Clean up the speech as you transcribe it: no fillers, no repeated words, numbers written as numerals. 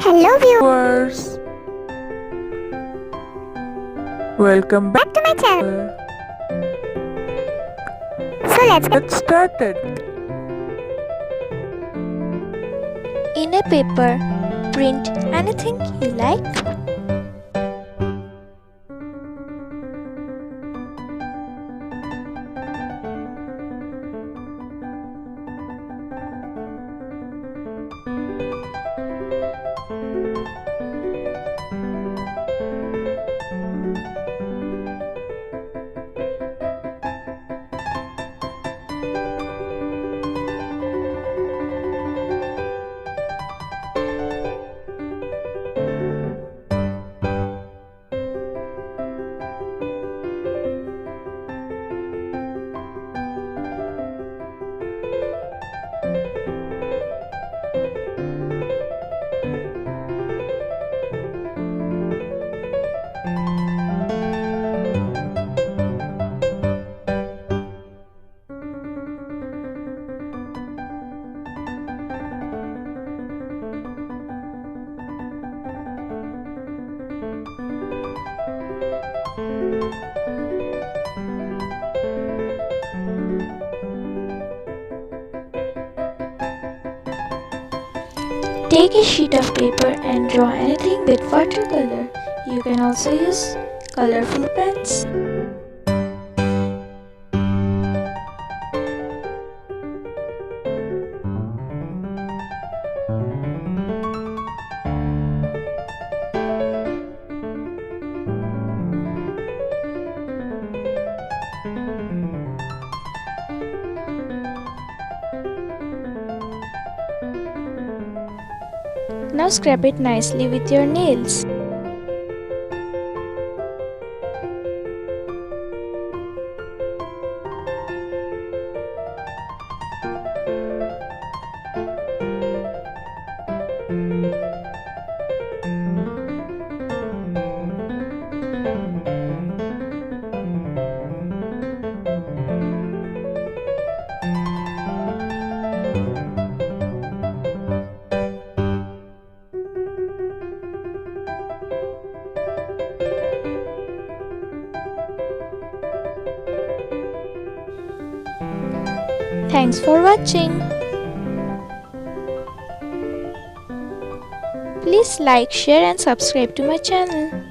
Hello Viewers, welcome back back to my channel. So let's Get started. In a paper, print anything you like. Take a sheet of paper and draw anything with watercolor. You can also use colorful pens. Now scrap it nicely with your nails. Thanks for watching. Please like, share and subscribe to my channel.